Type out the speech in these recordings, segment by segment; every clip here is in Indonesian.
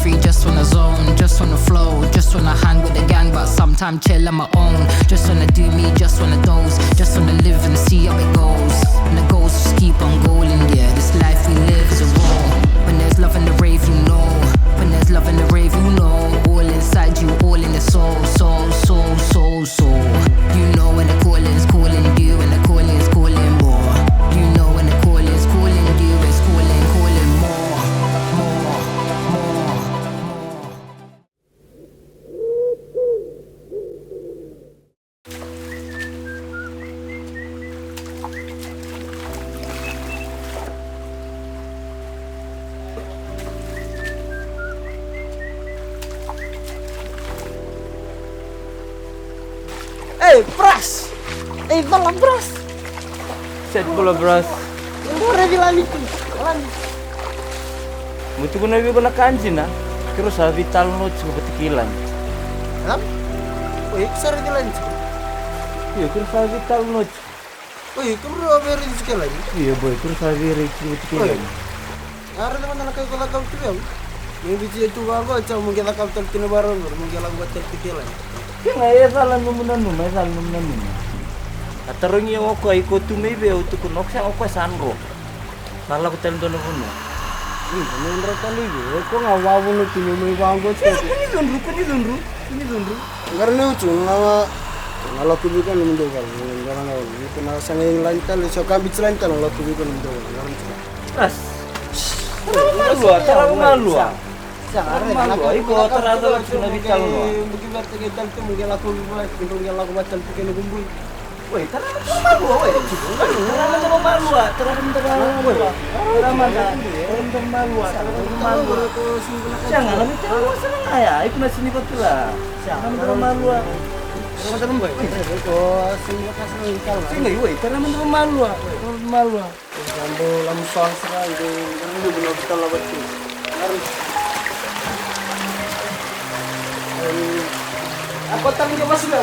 free, just wanna zone, just wanna flow, just wanna hang with the gang, but sometimes chill on my own. Just wanna do me, just wanna doze, just wanna live and see how it goes. And the goals just keep on going, yeah. This life we live is a roll. When there's love in the rave, you know. When there's love in the rave, you know. All inside you, all in the soul, soul, soul, soul, soul. You know when the calling's calling you, and the calling's calling more. You know when the calling's calling you, it's calling, calling more, more, more, more. Bras! Tolong bras! Set pula bras. Murah di Lani tuh. Lani. Mutu kuna na kanji na. Kiro sa vital no chuko patikilan. Lam? Oi, kesara di Lani. Iya, kiro sa vital no. Oi, kamu udah berin sekali lagi. Iya boy, kiro sa viri chuko patikilan. Ada teman anak kau kau tuh ya. Yang biji itu bagus, cuma mungkin kau terkena baru, mungkin kau buat terkilan. Kaya ya salan mumunan mo, may salan mumunan mo. Atarong yung ako ay ko tumibe o tukunok siya ako sanro. Sala ko tendo na kuno. Ini mereka nih, kok nggak mau nih tini mau bangkot. Kuni dundru. Karena itu ngalah kubikan mendogal, karena itu kena sangat lancar, so kami lancar ngalah kubikan mendogal. As. Terlalu malu. Malu, iko terasa langsung nabi calon. Mungkin berarti kita tuh mungkin aku baca pikir kumpul. Woi, terlalu malu, woi. Terlalu malu. Jangan lebih terlalu senang ya. Iku nasi ni betul lah. Jangan terlalu malu. Terlalu baik. Kok sini kasih kalau. Sini, woi, terlalu malu. Sambil langsung serang itu, ini benar kita lawat tu. Harus. Aku tanggung jawab sudah.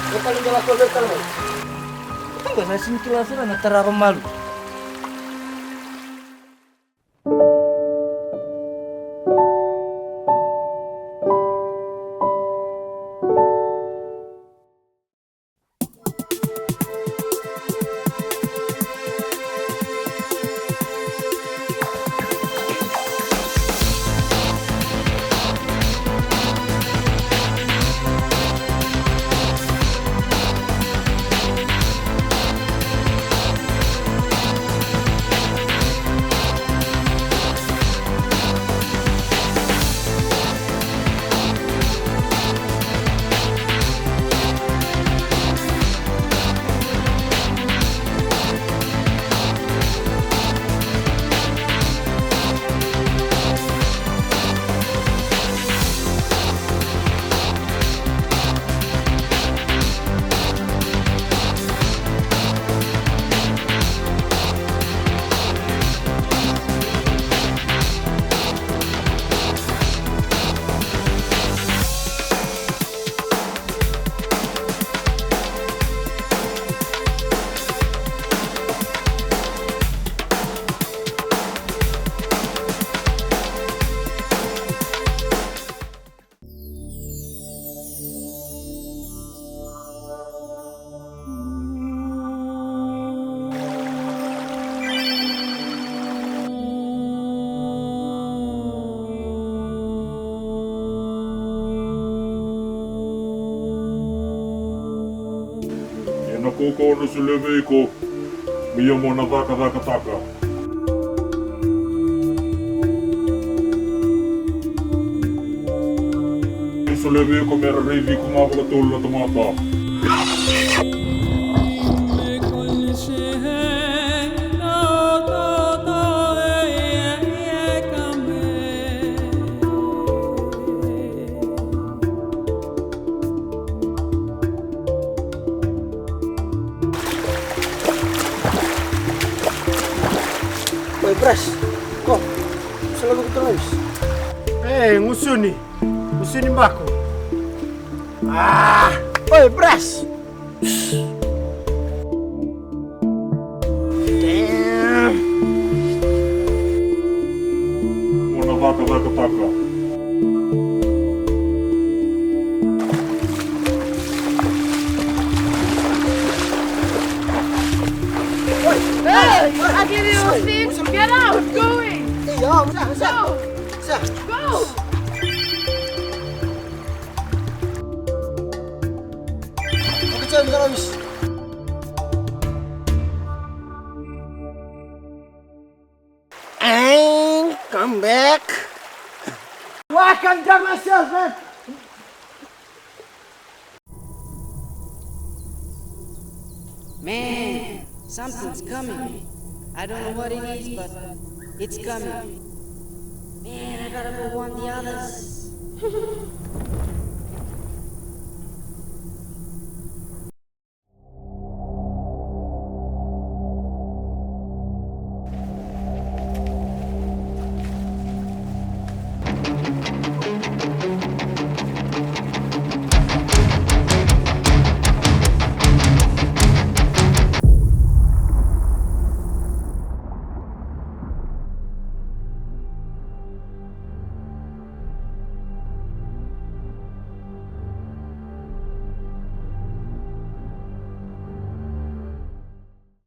Aku tanggung jawab aku betul. Enggak saya sini kelas na terlalu malu. Nakoko na sulebe ko, miya mo na taka. Sulebe ko mera revi ko nga pala tol na tumapa. Pras, kok selalu terus. Musuh nih mbakku. Oi, Pras. Damn. taka. Hey! I give you a seat! Get out! Going! Iya, bisa. Go! Bisa habis. And come back. Wah, I can't drag myself, man. Man, something's coming. I don't know what it is, but it's coming. Man, I gotta go warn the others.